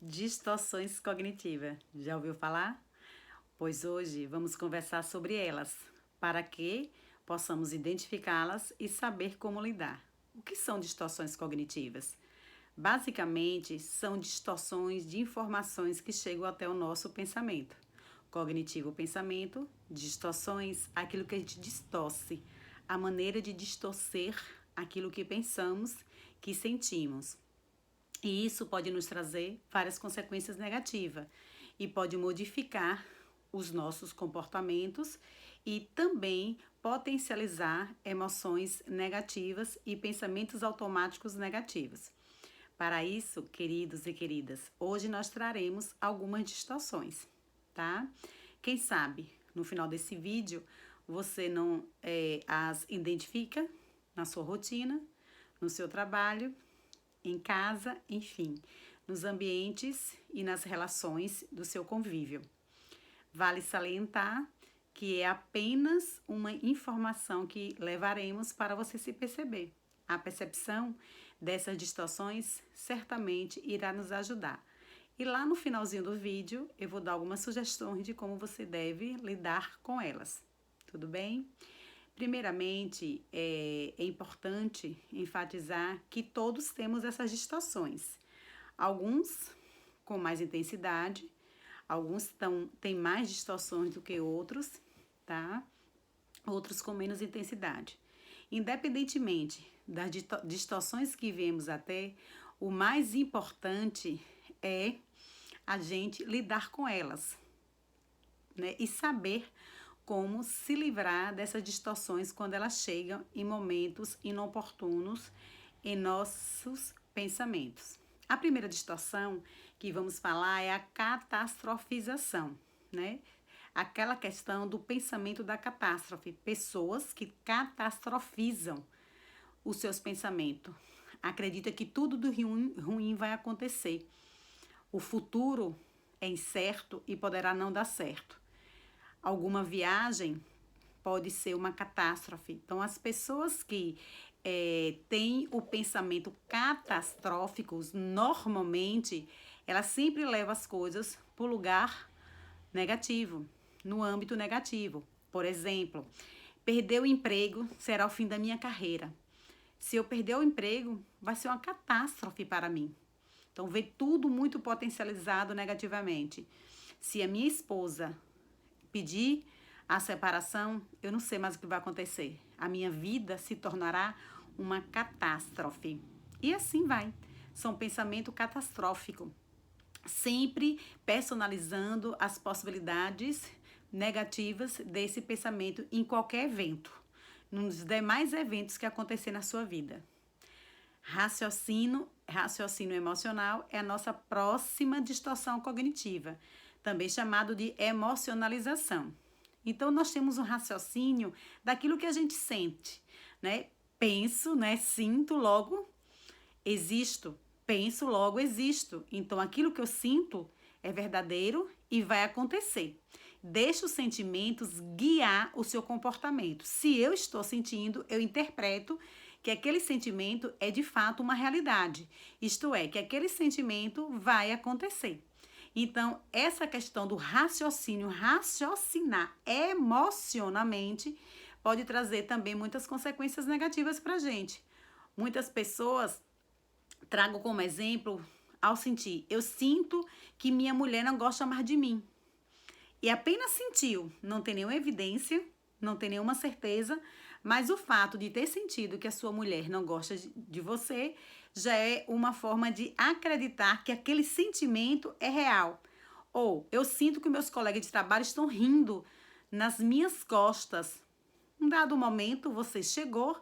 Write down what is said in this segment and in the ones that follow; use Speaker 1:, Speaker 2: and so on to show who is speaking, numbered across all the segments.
Speaker 1: Distorções cognitivas. Já ouviu falar? Pois hoje vamos conversar sobre elas, para que possamos identificá-las e saber como lidar. O que são distorções cognitivas? Basicamente, são distorções de informações que chegam até o nosso pensamento. Cognitivo pensamento, distorções, aquilo que a gente distorce, a maneira de distorcer aquilo que pensamos, que sentimos. E isso pode nos trazer várias consequências negativas e pode modificar os nossos comportamentos e também potencializar emoções negativas e pensamentos automáticos negativos. Para isso, queridos e queridas, hoje nós traremos algumas distorções, tá? Quem sabe no final desse vídeo você não as identifica na sua rotina, no seu trabalho, em casa, enfim, nos ambientes e nas relações do seu convívio. Vale salientar que é apenas uma informação que levaremos para você se perceber. A percepção dessas distorções certamente irá nos ajudar. E lá no finalzinho do vídeo eu vou dar algumas sugestões de como você deve lidar com elas. Tudo bem? Primeiramente, é importante enfatizar que todos temos essas distorções. Alguns com mais intensidade, alguns têm mais distorções do que outros, tá? Outros com menos intensidade. Independentemente das distorções que vemos até, o mais importante é a gente lidar com elas, né? E saber como se livrar dessas distorções quando elas chegam em momentos inoportunos em nossos pensamentos. A primeira distorção que vamos falar é a catastrofização, né? Aquela questão do pensamento da catástrofe, pessoas que catastrofizam os seus pensamentos. Acredita que tudo do ruim vai acontecer. O futuro é incerto e poderá não dar certo. Alguma viagem pode ser uma catástrofe. Então, as pessoas que têm o pensamento catastrófico, normalmente, elas sempre levam as coisas para o lugar negativo, no âmbito negativo. Por exemplo, perder o emprego será o fim da minha carreira. Se eu perder o emprego, vai ser uma catástrofe para mim. Então, vê tudo muito potencializado negativamente. Se a minha esposa pedir a separação, eu não sei mais o que vai acontecer. A minha vida se tornará uma catástrofe. E assim vai. São pensamentos catastróficos. Sempre personalizando as possibilidades negativas desse pensamento em qualquer evento. Nos demais eventos que acontecer na sua vida. Raciocínio emocional é a nossa próxima distorção cognitiva, também chamado de emocionalização. Então, nós temos um raciocínio daquilo que a gente sente, né? Penso, né? Sinto, logo existo. Penso, logo existo. Então, aquilo que eu sinto é verdadeiro e vai acontecer. Deixe os sentimentos guiar o seu comportamento. Se eu estou sentindo, eu interpreto que aquele sentimento é de fato uma realidade. Isto é, que aquele sentimento vai acontecer. Então, essa questão do raciocínio, raciocinar emocionalmente, pode trazer também muitas consequências negativas para a gente. Muitas pessoas, trago como exemplo, ao sentir, eu sinto que minha mulher não gosta mais de mim. E apenas sentiu, não tem nenhuma evidência, não tem nenhuma certeza, mas o fato de ter sentido que a sua mulher não gosta de você já é uma forma de acreditar que aquele sentimento é real. Ou eu sinto que meus colegas de trabalho estão rindo nas minhas costas. Um dado momento você chegou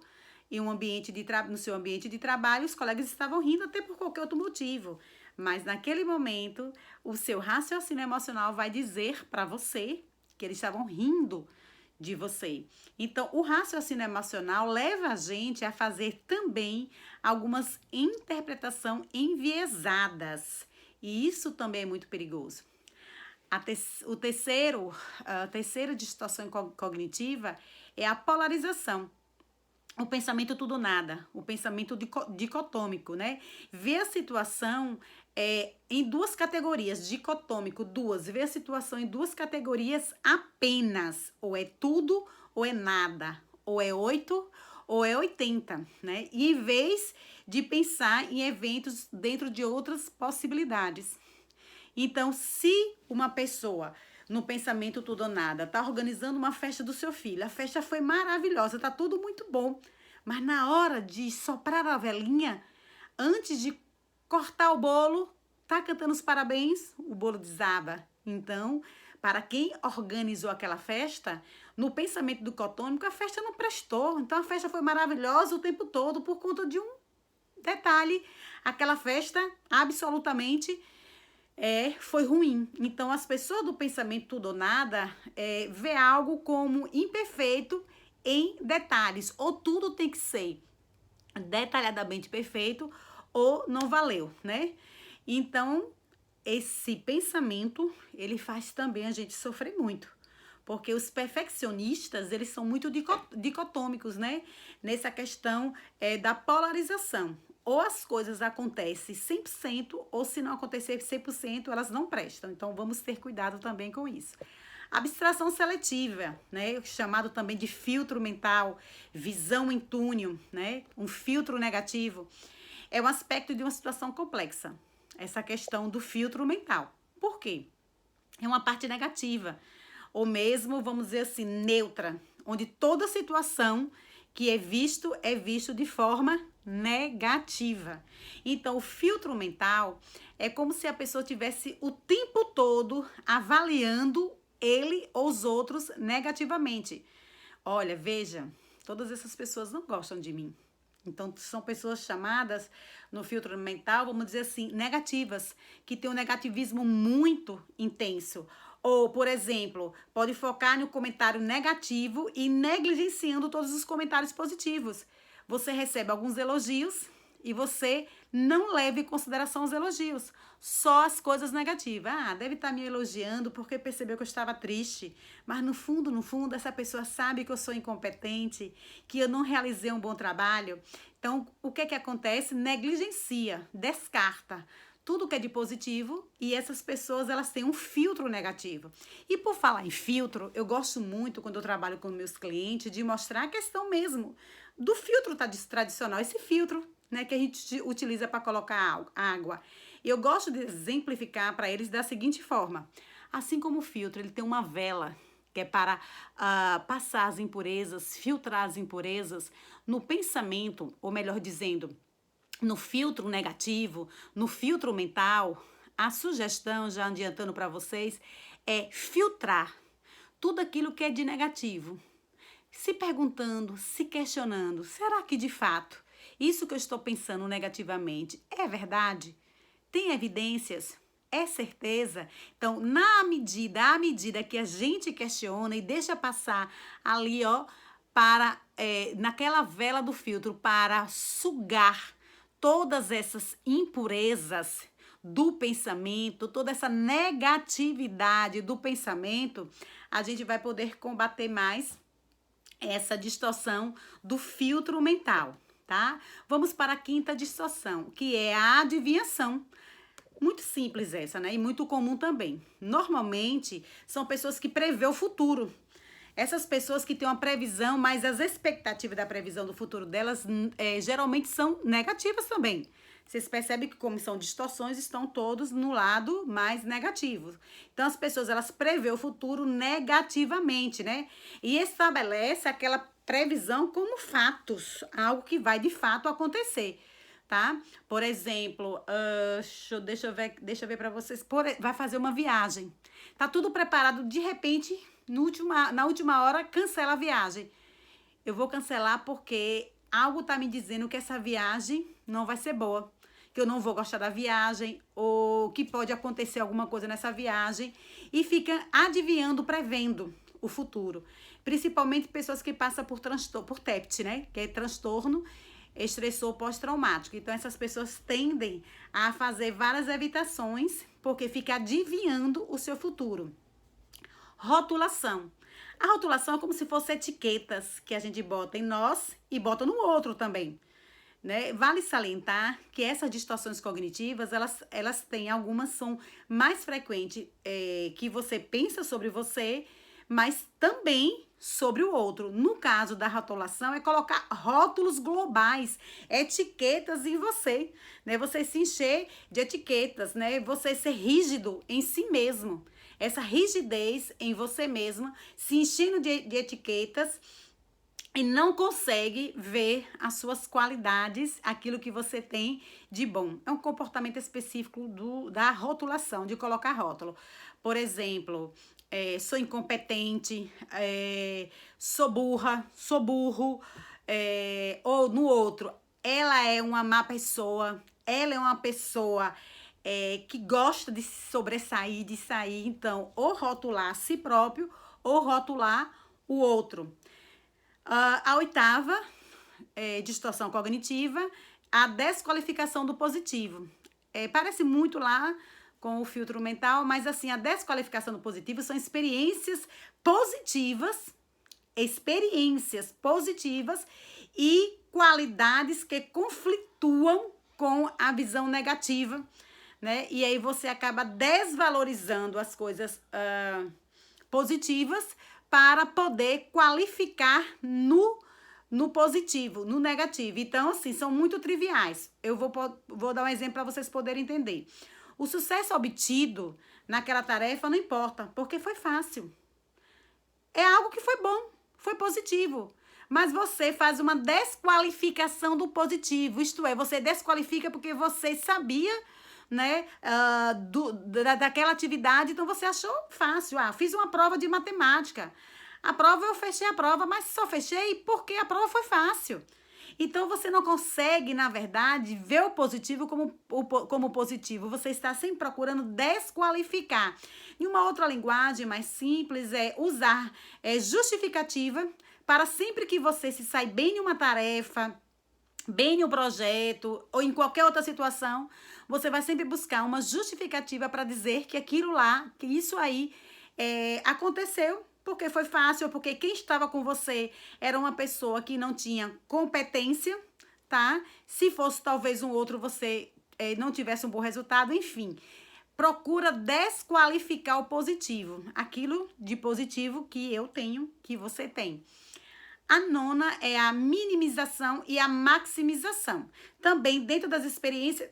Speaker 1: em no seu ambiente de trabalho, os colegas estavam rindo até por qualquer outro motivo. Mas naquele momento, o seu raciocínio emocional vai dizer para você que eles estavam rindo de você. Então, o raciocínio emocional leva a gente a fazer também algumas interpretações enviesadas. E isso também é muito perigoso. A terceira distorção cognitiva é a polarização. O pensamento tudo nada, o pensamento dicotômico, né? Ver a situação em duas categorias, dicotômico, duas, vê a situação em duas categorias apenas, ou é tudo ou é nada, ou é 8 ou é 80, né? E em vez de pensar em eventos dentro de outras possibilidades. Então, se uma pessoa no pensamento tudo ou nada tá organizando uma festa do seu filho, a festa foi maravilhosa, tá tudo muito bom, mas na hora de soprar a velinha, antes de cortar o bolo, tá cantando os parabéns, o bolo desaba. Então, para quem organizou aquela festa, no pensamento do cotônico, a festa não prestou. Então, a festa foi maravilhosa o tempo todo por conta de um detalhe. Aquela festa absolutamente foi ruim. Então, as pessoas do pensamento tudo ou nada vê algo como imperfeito em detalhes. Ou tudo tem que ser detalhadamente perfeito ou não valeu, né? Então, esse pensamento, ele faz também a gente sofrer muito. Porque os perfeccionistas, eles são muito dicotômicos, né? Nessa questão da polarização. Ou as coisas acontecem 100%, ou se não acontecer 100%, elas não prestam. Então, vamos ter cuidado também com isso. Abstração seletiva, né? Chamado também de filtro mental, visão em túnel, né? Um filtro negativo. É um aspecto de uma situação complexa, essa questão do filtro mental. Por quê? É uma parte negativa, ou mesmo, vamos dizer assim, neutra, onde toda situação que é visto de forma negativa. Então, o filtro mental é como se a pessoa tivesse o tempo todo avaliando ele ou os outros negativamente. Olha, veja, todas essas pessoas não gostam de mim. Então, são pessoas chamadas no filtro mental, vamos dizer assim, negativas, que têm um negativismo muito intenso. Ou, por exemplo, pode focar no comentário negativo e negligenciando todos os comentários positivos. Você recebe alguns elogios e você não leva em consideração os elogios, só as coisas negativas. Ah, deve estar me elogiando porque percebeu que eu estava triste, mas no fundo, essa pessoa sabe que eu sou incompetente, que eu não realizei um bom trabalho. Então, o que acontece? Negligencia, descarta tudo que é de positivo e essas pessoas, elas têm um filtro negativo. E por falar em filtro, eu gosto muito, quando eu trabalho com meus clientes, de mostrar a questão mesmo do filtro tradicional, esse filtro, né, que a gente utiliza para colocar água. Eu gosto de exemplificar para eles da seguinte forma: assim como o filtro, ele tem uma vela que é para passar as impurezas, filtrar as impurezas no pensamento, ou melhor dizendo, no filtro negativo, no filtro mental. A sugestão, já adiantando para vocês, é filtrar tudo aquilo que é de negativo, se perguntando, se questionando: será que de fato isso que eu estou pensando negativamente é verdade? Tem evidências? É certeza? Então, à medida que a gente questiona e deixa passar ali, para naquela vela do filtro, para sugar todas essas impurezas do pensamento, toda essa negatividade do pensamento, a gente vai poder combater mais essa distorção do filtro mental, tá? Vamos para a quinta distorção, que é a adivinhação. Muito simples essa, né? E muito comum também. Normalmente, são pessoas que prevê o futuro. Essas pessoas que têm uma previsão, mas as expectativas da previsão do futuro delas geralmente são negativas também. Vocês percebem que, como são distorções, estão todos no lado mais negativo. Então, as pessoas, elas prevê o futuro negativamente, né? E estabelece aquela previsão como fatos, algo que vai de fato acontecer, tá? Por exemplo, deixa eu ver para vocês. Vai fazer uma viagem. Tá tudo preparado, de repente, na última hora, cancela a viagem. Eu vou cancelar porque algo tá me dizendo que essa viagem não vai ser boa, que eu não vou gostar da viagem, ou que pode acontecer alguma coisa nessa viagem, e fica adivinhando, prevendo o futuro. Principalmente pessoas que passam por TEPT, né? Que é transtorno estressor pós-traumático. Então, essas pessoas tendem a fazer várias evitações porque fica adivinhando o seu futuro. Rotulação. A rotulação é como se fosse etiquetas que a gente bota em nós e bota no outro também, né? Vale salientar que essas distorções cognitivas, elas têm, algumas são mais frequentes que você pensa sobre você, mas também sobre o outro. No caso da rotulação, é colocar rótulos globais, etiquetas em você, né? Você se encher de etiquetas, né? Você ser rígido em si mesmo. Essa rigidez em você mesma, se enchendo de etiquetas, e não consegue ver as suas qualidades, aquilo que você tem de bom. É um comportamento específico da rotulação, de colocar rótulo. Por exemplo, sou incompetente, sou burra, sou burro, ou no outro, ela é uma má pessoa, ela é uma pessoa que gosta de se sobressair, de sair. Então, ou rotular a si próprio, ou rotular o outro. A oitava distorção cognitiva, a desqualificação do positivo. Parece muito lá com o filtro mental, mas assim, a desqualificação do positivo são experiências positivas e qualidades que conflituam com a visão negativa, né? E aí você acaba desvalorizando as coisas positivas para poder qualificar no positivo, no negativo. Então, assim, são muito triviais. Eu vou dar um exemplo para vocês poderem entender. O sucesso obtido naquela tarefa não importa, porque foi fácil. É algo que foi bom, foi positivo. Mas você faz uma desqualificação do positivo, isto é, você desqualifica porque você sabia, né, daquela atividade, então você achou fácil. Fiz uma prova de matemática. A prova, eu fechei a prova, mas só fechei porque a prova foi fácil. Então, você não consegue, na verdade, ver o positivo como positivo. Você está sempre procurando desqualificar. E uma outra linguagem mais simples é usar justificativa para sempre que você se sai bem em uma tarefa, bem no projeto ou em qualquer outra situação, você vai sempre buscar uma justificativa para dizer que aquilo lá, que isso aí aconteceu porque foi fácil, ou porque quem estava com você era uma pessoa que não tinha competência, tá? Se fosse talvez um outro, você não tivesse um bom resultado, enfim. Procura desqualificar o positivo, aquilo de positivo que eu tenho, que você tem. A nona é a minimização e a maximização. Também dentro das experiências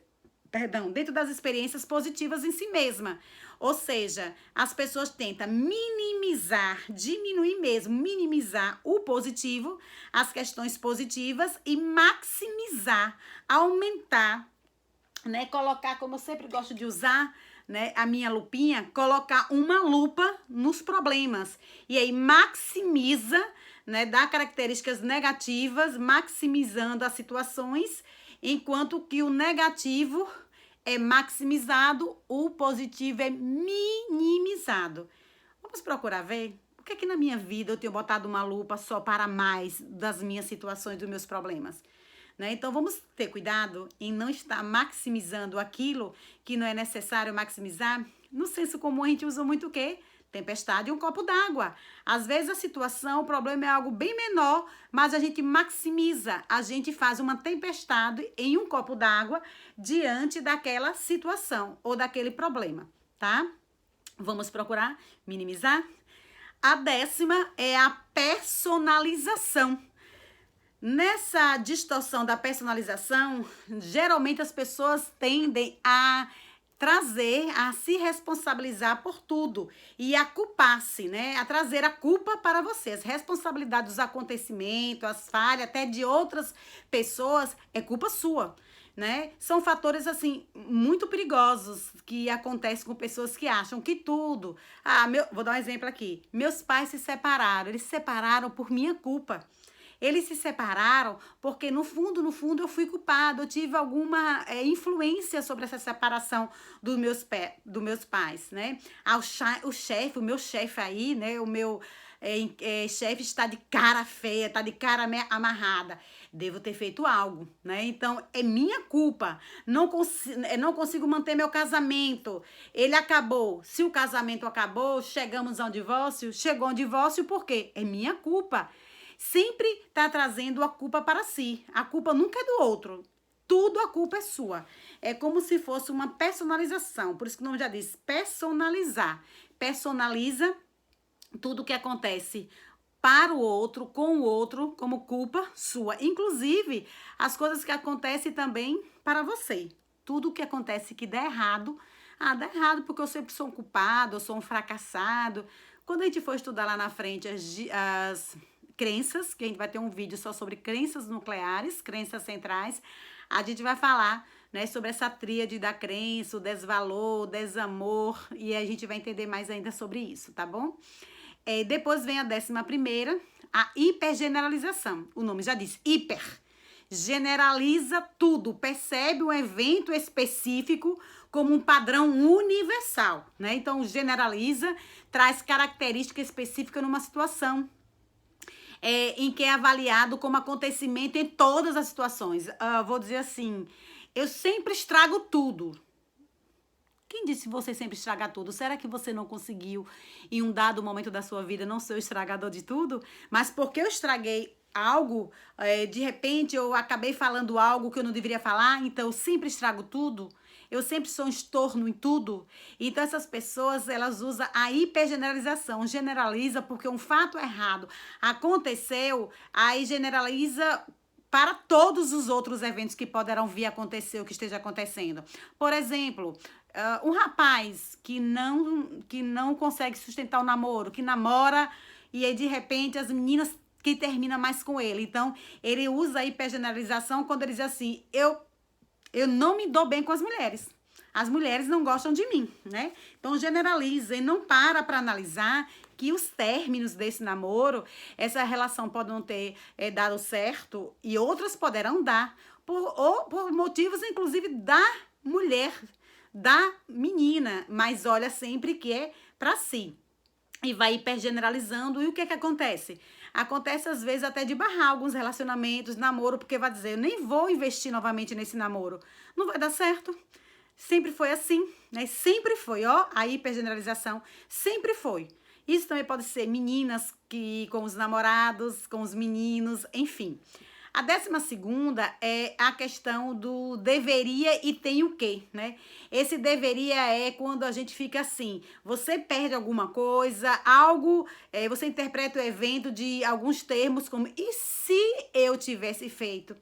Speaker 1: positivas em si mesma. Ou seja, as pessoas tentam minimizar o positivo, as questões positivas e maximizar, aumentar, né? Colocar, como eu sempre gosto de usar, né, a minha lupinha, colocar uma lupa nos problemas. E aí maximiza, né, dá características negativas, maximizando as situações, enquanto que o negativo é maximizado, o positivo é minimizado. Vamos procurar ver o que é que na minha vida eu tenho botado uma lupa só para mais das minhas situações, dos meus problemas. Né? Então, vamos ter cuidado em não estar maximizando aquilo que não é necessário maximizar. No senso comum, a gente usa muito o quê? Tempestade e um copo d'água. Às vezes a situação, o problema é algo bem menor, mas a gente maximiza, a gente faz uma tempestade em um copo d'água diante daquela situação ou daquele problema, tá? Vamos procurar minimizar. A 10ª é a personalização. Nessa distorção da personalização, geralmente as pessoas tendem a se responsabilizar por tudo e a culpar-se, né? A trazer a culpa para você. As responsabilidades dos acontecimentos, as falhas, até de outras pessoas, é culpa sua, né? São fatores, assim, muito perigosos que acontecem com pessoas que acham que tudo... vou dar um exemplo aqui. Meus pais se separaram. Eles se separaram por minha culpa. Eles se separaram porque, no fundo, eu fui culpado. Eu tive alguma influência sobre essa separação dos meus pais, né? O meu chefe aí, né? O meu chefe está de cara feia, está de cara amarrada. Devo ter feito algo, né? Então, é minha culpa. Não consigo manter meu casamento. Ele acabou. Se o casamento acabou, chegamos a um divórcio. Chegou um divórcio por quê? É minha culpa. sempre está trazendo a culpa para si. A culpa nunca é do outro. Tudo a culpa é sua. É como se fosse uma personalização. Por isso que o nome já diz personalizar. Personaliza tudo o que acontece para o outro, com o outro, como culpa sua. Inclusive, as coisas que acontecem também para você. Tudo o que acontece que dá errado, dá errado porque eu sempre sou um culpado, eu sou um fracassado. Quando a gente for estudar lá na frente as crenças, que a gente vai ter um vídeo só sobre crenças nucleares, crenças centrais, a gente vai falar, né, sobre essa tríade da crença, o desvalor, o desamor, e a gente vai entender mais ainda sobre isso, tá bom? Depois vem a 11ª, a hipergeneralização. O nome já diz, hiper. Generaliza tudo, percebe um evento específico como um padrão universal, né? Então, generaliza, traz característica específica numa situação. Em que é avaliado como acontecimento em todas as situações. Vou dizer assim, eu sempre estrago tudo. Quem disse que você sempre estraga tudo? Será que você não conseguiu, em um dado momento da sua vida, não ser o estragador de tudo? Mas porque eu estraguei algo, de repente eu acabei falando algo que eu não deveria falar, então eu sempre estrago tudo? Eu sempre sou um estorno em tudo? Então essas pessoas, elas usam a hipergeneralização. Generaliza porque um fato errado aconteceu, aí generaliza para todos os outros eventos que poderão vir a acontecer ou que esteja acontecendo. Por exemplo, um rapaz que não consegue sustentar o namoro, que namora e aí de repente as meninas que terminam mais com ele. Então, ele usa a hipergeneralização quando ele diz assim, eu não me dou bem com as mulheres. As mulheres não gostam de mim, né? Então, generaliza e não para analisar que os términos desse namoro, essa relação pode não ter dado certo e outras poderão dar, por motivos, inclusive, da mulher, da menina, mas olha sempre que é para si. E vai hipergeneralizando, e o que acontece? Acontece, às vezes, até de barrar alguns relacionamentos, namoro, porque vai dizer, eu nem vou investir novamente nesse namoro. Não vai dar certo. Sempre foi assim, né? Sempre foi, ó, a hipergeneralização sempre foi. Isso também pode ser meninas que com os namorados, com os meninos, enfim. A 12ª é a questão do deveria e tem o quê, né? Esse deveria é quando a gente fica assim, você perde alguma coisa, algo, você interpreta o evento de alguns termos como, e se eu tivesse feito?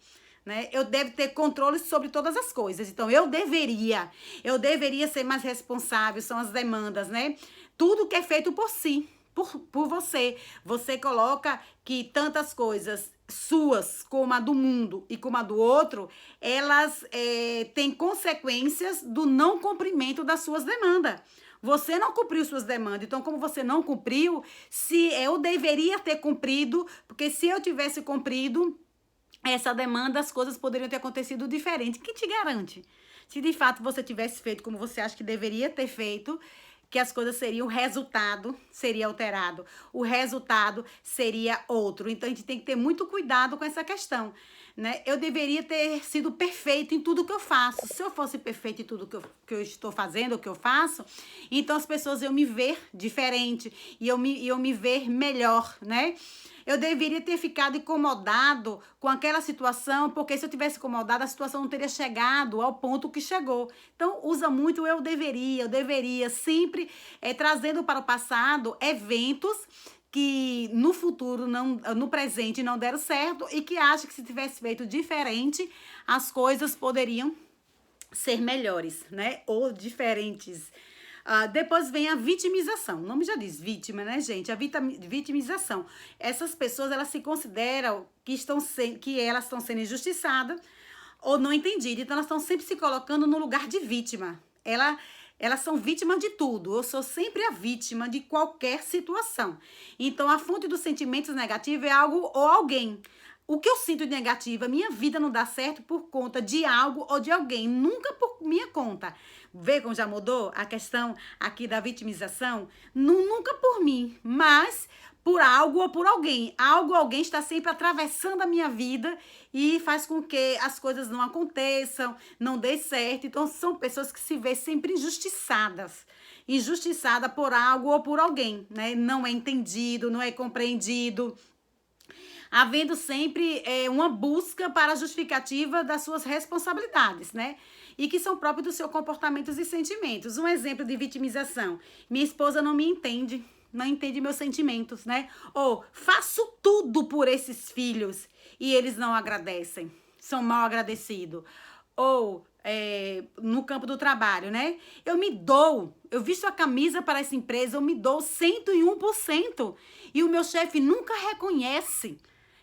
Speaker 1: Né? Eu devo ter controle sobre todas as coisas. Então, eu deveria ser mais responsável, são as demandas, né? Tudo que é feito por si, por você. Você coloca que tantas coisas suas, como a do mundo e como a do outro, elas têm consequências do não cumprimento das suas demandas. Você não cumpriu suas demandas. Então, como você não cumpriu, se eu deveria ter cumprido, porque se eu tivesse cumprido essa demanda, as coisas poderiam ter acontecido diferente. Quem te garante? Se de fato você tivesse feito como você acha que deveria ter feito, que as coisas seriam, o resultado seria alterado, o resultado seria outro. Então, a gente tem que ter muito cuidado com essa questão, né? Eu deveria ter sido perfeito em tudo que eu faço. Se eu fosse perfeito em tudo que eu estou fazendo, o que eu faço, então as pessoas iam me ver diferente e eu me ver melhor, né? Eu deveria ter ficado incomodado com aquela situação, porque se eu tivesse incomodado, a situação não teria chegado ao ponto que chegou. Então, usa muito eu deveria, sempre trazendo para o passado eventos que no futuro, no presente, não deram certo e que acha que se tivesse feito diferente, as coisas poderiam ser melhores, né? Ou diferentes. Depois vem a vitimização. O nome já diz vítima, né, gente? A vitimização. Essas pessoas, elas se consideram que elas estão sendo injustiçadas ou não entendidas. Então, elas estão sempre se colocando no lugar de vítima. Elas são vítimas de tudo. Eu sou sempre a vítima de qualquer situação. Então, a fonte dos sentimentos negativos é algo ou alguém. O que eu sinto de negativo, a minha vida não dá certo por conta de algo ou de alguém, nunca por minha conta. Vê como já mudou a questão aqui da vitimização? Nunca por mim, mas por algo ou por alguém. Algo ou alguém está sempre atravessando a minha vida e faz com que as coisas não aconteçam, não dê certo. Então, são pessoas que se vê sempre injustiçadas. Injustiçada por algo ou por alguém, né? Não é entendido, não é compreendido. havendo sempre uma busca para a justificativa das suas responsabilidades, né? E que são próprios dos seus comportamentos e sentimentos. Um exemplo de vitimização: minha esposa não me entende, não entende meus sentimentos, né? Ou faço tudo por esses filhos e eles não agradecem, são mal agradecidos. Ou no campo do trabalho, né? Eu visto a camisa para essa empresa, eu me dou 101% e o meu chefe nunca reconhece.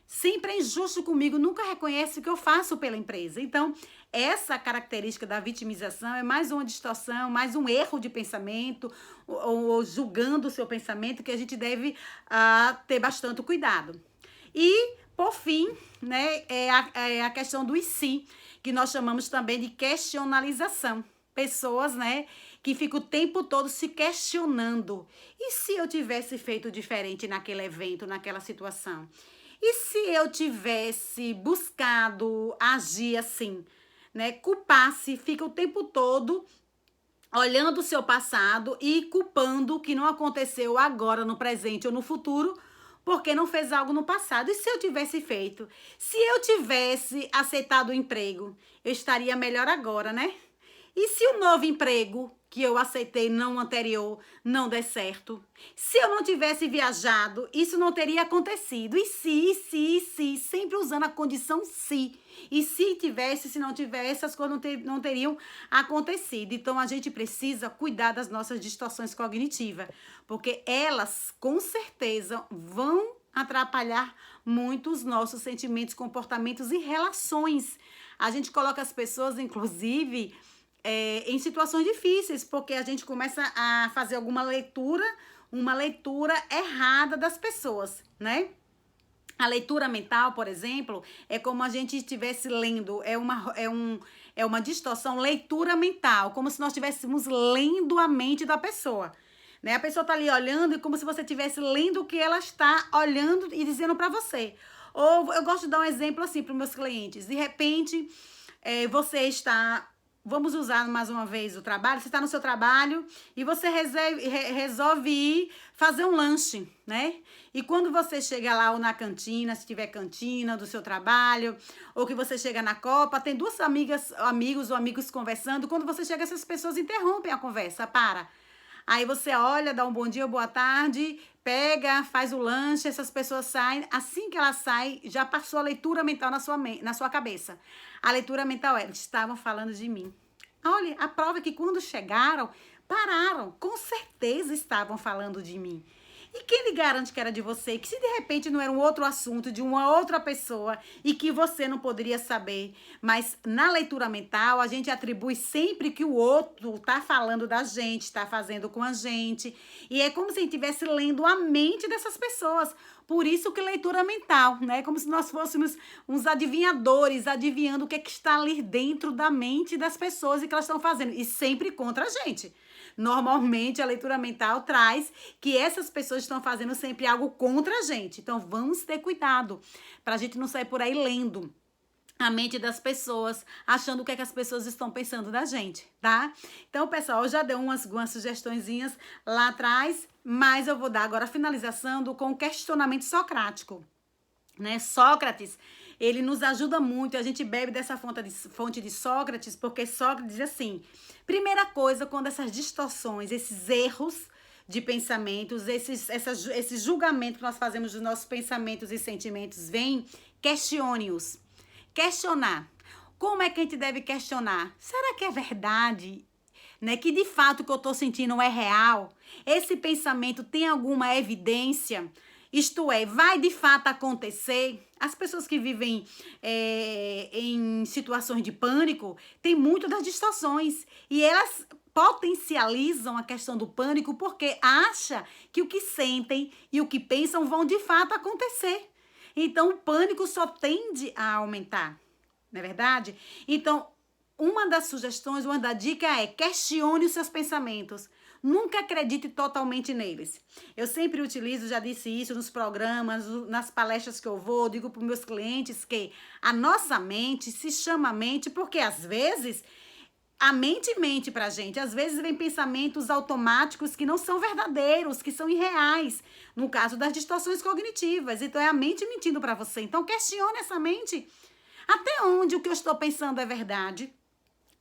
Speaker 1: Sempre é injusto comigo, nunca reconhece o que eu faço pela empresa. Então, essa característica da vitimização é mais uma distorção, mais um erro de pensamento, ou julgando o seu pensamento, que a gente deve ter bastante cuidado. E, por fim, né, é a questão do e se, que nós chamamos também de questionalização. Pessoas, né, que ficam o tempo todo se questionando. E se eu tivesse feito diferente naquele evento, naquela situação? E se eu tivesse buscado agir assim, né? Culpar-se, fica o tempo todo olhando o seu passado e culpando o que não aconteceu agora, no presente ou no futuro, porque não fez algo no passado. E se eu tivesse feito? Se eu tivesse aceitado o emprego, eu estaria melhor agora, né? E se o novo emprego que eu aceitei no anterior não der certo? Se eu não tivesse viajado, isso não teria acontecido. E se, sempre usando a condição se. E se tivesse, se não tivesse, as coisas não teriam acontecido. Então, a gente precisa cuidar das nossas distorções cognitivas, porque elas, com certeza, vão atrapalhar muito os nossos sentimentos, comportamentos e relações. A gente coloca as pessoas, inclusive, em situações difíceis, porque a gente começa a fazer uma leitura errada das pessoas, né? A leitura mental, por exemplo, é como a gente estivesse lendo, é uma distorção, leitura mental, como se nós estivéssemos lendo a mente da pessoa, né? A pessoa tá ali olhando e como se você estivesse lendo o que ela está olhando e dizendo para você. Ou eu gosto de dar um exemplo assim para os meus clientes. De repente, você está... Vamos usar mais uma vez o trabalho. Você está no seu trabalho e você resolve ir fazer um lanche, né? E quando você chega lá ou na cantina, se tiver cantina do seu trabalho, ou que você chega na copa, tem duas amigos ou amigos conversando. Quando você chega, essas pessoas interrompem a conversa, para. Aí você olha, dá um bom dia ou boa tarde, pega, faz o lanche, essas pessoas saem. Assim que elas saem, já passou a leitura mental na sua cabeça. A leitura mental é: eles estavam falando de mim. Olha, a prova é que quando chegaram, pararam. Com certeza estavam falando de mim. E quem lhe garante que era de você? Que se de repente não era um outro assunto de uma outra pessoa e que você não poderia saber. Mas na leitura mental, a gente atribui sempre que o outro está falando da gente, está fazendo com a gente. E é como se a gente estivesse lendo a mente dessas pessoas. Por isso que leitura mental, né? Como se nós fôssemos uns adivinhadores, adivinhando o que está ali dentro da mente das pessoas e que elas estão fazendo. E sempre contra a gente. Normalmente, a leitura mental traz que essas pessoas estão fazendo sempre algo contra a gente. Então, vamos ter cuidado para a gente não sair por aí lendo a mente das pessoas, achando o que é que as pessoas estão pensando da gente, tá? Então, pessoal, eu já dei algumas sugestõezinhas lá atrás, mas eu vou dar agora a finalização com o questionamento socrático, né? Sócrates, ele nos ajuda muito, a gente bebe dessa fonte de Sócrates, porque Sócrates diz assim: primeira coisa, quando essas distorções, esses erros de pensamentos, esse julgamento que nós fazemos dos nossos pensamentos e sentimentos vêm, questione-os. Questionar. Como é que a gente deve questionar? Será que é verdade? Né? Que de fato o que eu estou sentindo é real? Esse pensamento tem alguma evidência? Isto é, vai de fato acontecer? As pessoas que vivem em situações de pânico têm muito das distorções e elas potencializam a questão do pânico porque acham que o que sentem e o que pensam vão de fato acontecer. Então, o pânico só tende a aumentar, não é verdade? Então, uma das sugestões, uma da dica é: questione os seus pensamentos. Nunca acredite totalmente neles. Eu sempre utilizo, já disse isso nos programas, nas palestras que eu vou, digo para os meus clientes que a nossa mente se chama mente porque, às vezes, a mente mente pra gente. Às vezes vem pensamentos automáticos que não são verdadeiros, que são irreais. No caso das distorções cognitivas. Então é a mente mentindo pra você. Então questione essa mente. Até onde o que eu estou pensando é verdade?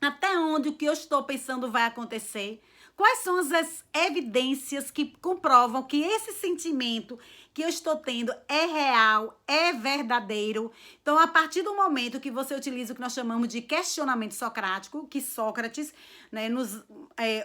Speaker 1: Até onde o que eu estou pensando vai acontecer? Quais são as evidências que comprovam que esse sentimento que eu estou tendo é real, é verdadeiro? Então, a partir do momento que você utiliza o que nós chamamos de questionamento socrático, que Sócrates, né, nos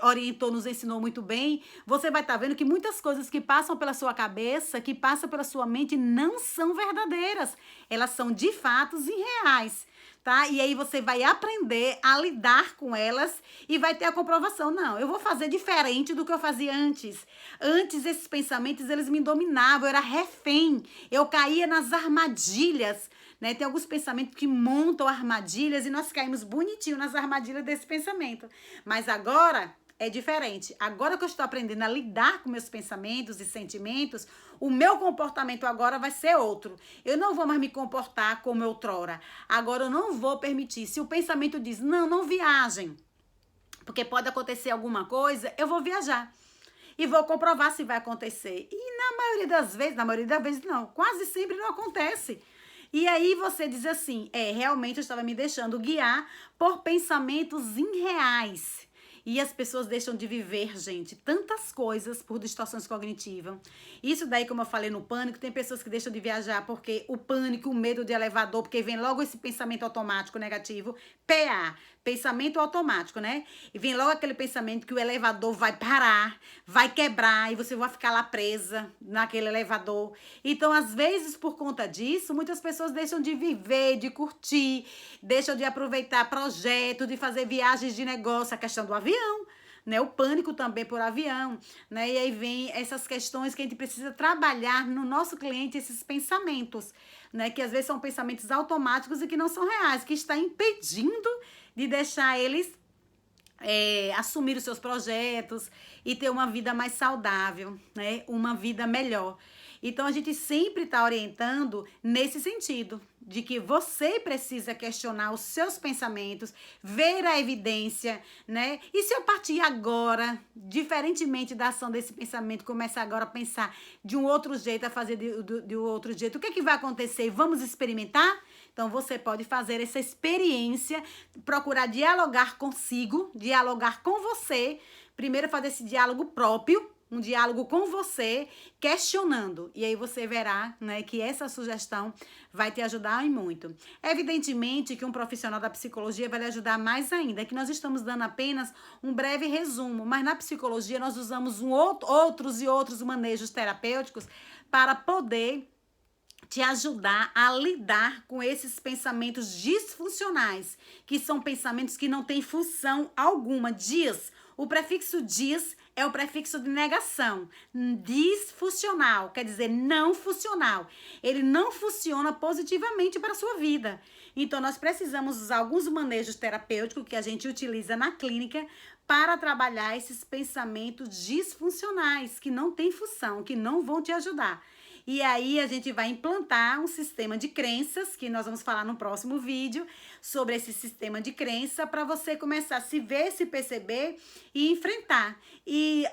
Speaker 1: orientou, nos ensinou muito bem, você vai estar vendo que muitas coisas que passam pela sua cabeça, que passam pela sua mente, não são verdadeiras. Elas são de fatos irreais. Tá? E aí você vai aprender a lidar com elas e vai ter a comprovação. Não, eu vou fazer diferente do que eu fazia antes. Antes, esses pensamentos, eles me dominavam, eu era refém, eu caía nas armadilhas, né? Tem alguns pensamentos que montam armadilhas e nós caímos bonitinho nas armadilhas desse pensamento. Mas agora é diferente. Agora que eu estou aprendendo a lidar com meus pensamentos e sentimentos, o meu comportamento agora vai ser outro. Eu não vou mais me comportar como outrora. Agora eu não vou permitir. Se o pensamento diz, não, não viajem, porque pode acontecer alguma coisa, eu vou viajar. E vou comprovar se vai acontecer. E na maioria das vezes não, quase sempre não acontece. E aí você diz assim, realmente eu estava me deixando guiar por pensamentos irreais. E as pessoas deixam de viver, gente, tantas coisas por distorções cognitivas. Isso daí, como eu falei no pânico, tem pessoas que deixam de viajar porque o pânico, o medo de elevador, porque vem logo esse pensamento automático negativo, PA, pensamento automático, né? E vem logo aquele pensamento que o elevador vai parar, vai quebrar e você vai ficar lá presa naquele elevador. Então, às vezes, por conta disso, muitas pessoas deixam de viver, de curtir, deixam de aproveitar projetos, de fazer viagens de negócio, a questão do avião, né? O pânico também por avião, né? E aí vem essas questões que a gente precisa trabalhar no nosso cliente, esses pensamentos, né? Que às vezes são pensamentos automáticos e que não são reais, que está impedindo de deixar eles assumir os seus projetos e ter uma vida mais saudável, né? Uma vida melhor. Então, a gente sempre está orientando nesse sentido, de que você precisa questionar os seus pensamentos, ver a evidência, né? E se eu partir agora, diferentemente da ação desse pensamento, começar agora a pensar de um outro jeito, a fazer de outro jeito, o que é que vai acontecer? Vamos experimentar? Então, você pode fazer essa experiência, procurar dialogar consigo, dialogar com você. Primeiro, fazer esse diálogo próprio, um diálogo com você, questionando. E aí você verá, né, que essa sugestão vai te ajudar e muito. Evidentemente que um profissional da psicologia vai lhe ajudar mais ainda, que nós estamos dando apenas um breve resumo, mas na psicologia nós usamos outros e outros manejos terapêuticos para poder te ajudar a lidar com esses pensamentos disfuncionais, que são pensamentos que não têm função alguma. O prefixo dis é o prefixo de negação. Disfuncional, quer dizer não funcional. Ele não funciona positivamente para a sua vida. Então, nós precisamos usar alguns manejos terapêuticos que a gente utiliza na clínica para trabalhar esses pensamentos disfuncionais, que não têm função, que não vão te ajudar. E aí a gente vai implantar um sistema de crenças, que nós vamos falar no próximo vídeo, sobre esse sistema de crença, para você começar a se ver, se perceber e enfrentar. E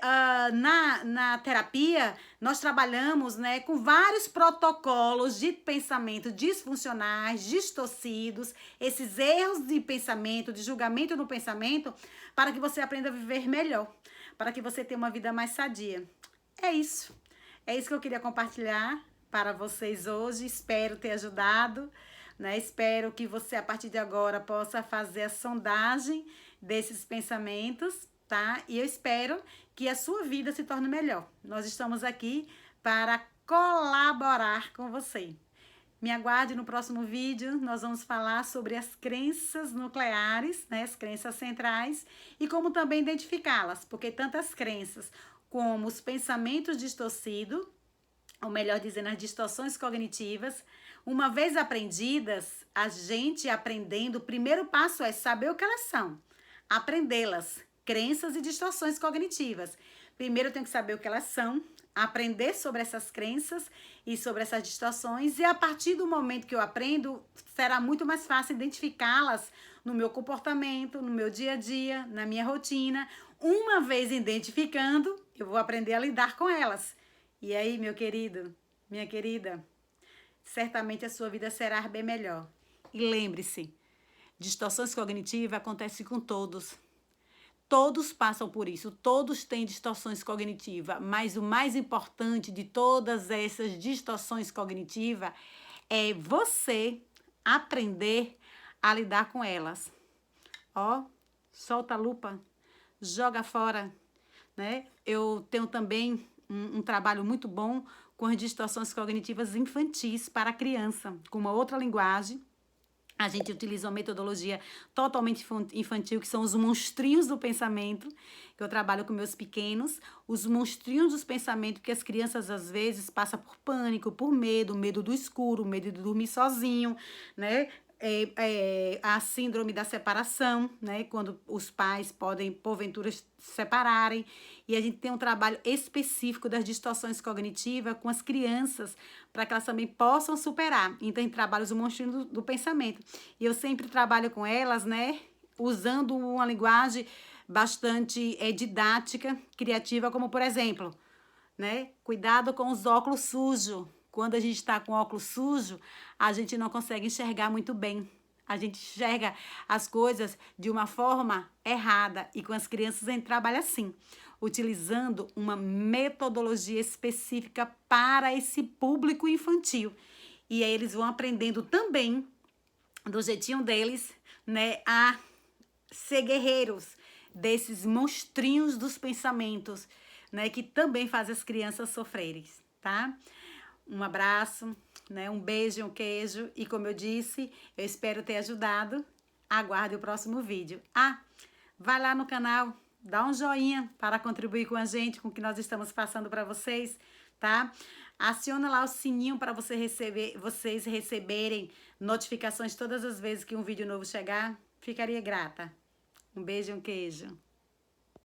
Speaker 1: na terapia, nós trabalhamos, né, com vários protocolos de pensamento disfuncionais, distorcidos, esses erros de pensamento, de julgamento no pensamento, para que você aprenda a viver melhor, para que você tenha uma vida mais sadia. É isso. É isso que eu queria compartilhar para vocês hoje. Espero ter ajudado, né? Espero que você, a partir de agora, possa fazer a sondagem desses pensamentos, tá? E eu espero que a sua vida se torne melhor. Nós estamos aqui para colaborar com você. Me aguarde no próximo vídeo. Nós vamos falar sobre as crenças nucleares, né? As crenças centrais e como também identificá-las, porque tantas crenças como os pensamentos distorcidos, ou melhor dizendo, as distorções cognitivas, uma vez aprendidas, a gente aprendendo, o primeiro passo é saber o que elas são, aprendê-las, crenças e distorções cognitivas. Primeiro eu tenho que saber o que elas são, aprender sobre essas crenças e sobre essas distorções, e a partir do momento que eu aprendo, será muito mais fácil identificá-las no meu comportamento, no meu dia a dia, na minha rotina. Uma vez identificando, eu vou aprender a lidar com elas. E aí, meu querido, minha querida, certamente a sua vida será bem melhor. E lembre-se, distorções cognitivas acontecem com todos. Todos passam por isso, todos têm distorções cognitivas, mas o mais importante de todas essas distorções cognitivas é você aprender a lidar com elas. Ó, solta a lupa, joga fora, né? Eu tenho também um trabalho muito bom com as distorções cognitivas infantis para a criança, com uma outra linguagem. A gente utiliza uma metodologia totalmente infantil, que são os monstrinhos do pensamento, que eu trabalho com meus pequenos. Os monstrinhos dos pensamentos, que as crianças às vezes passam por pânico, por medo do escuro, medo de dormir sozinho, né? A síndrome da separação, né? Quando os pais podem, porventura, se separarem. E a gente tem um trabalho específico das distorções cognitivas com as crianças, para que elas também possam superar. Então, a gente trabalha os monstrinhos do pensamento. E eu sempre trabalho com elas, né? Usando uma linguagem bastante didática, criativa, como por exemplo, né? Cuidado com os óculos sujos. Quando a gente está com óculos sujo, a gente não consegue enxergar muito bem. A gente enxerga as coisas de uma forma errada. E com as crianças a gente trabalha assim, utilizando uma metodologia específica para esse público infantil. E aí eles vão aprendendo também, do jeitinho deles, né, a ser guerreiros desses monstrinhos dos pensamentos, né, que também fazem as crianças sofrerem, tá? Um abraço, né? Um beijo, um queijo. E como eu disse, eu espero ter ajudado. Aguarde o próximo vídeo. Vai lá no canal, dá um joinha para contribuir com a gente, com o que nós estamos passando para vocês, tá? Aciona lá o sininho para vocês receberem notificações todas as vezes que um vídeo novo chegar. Ficaria grata. Um beijo, um queijo.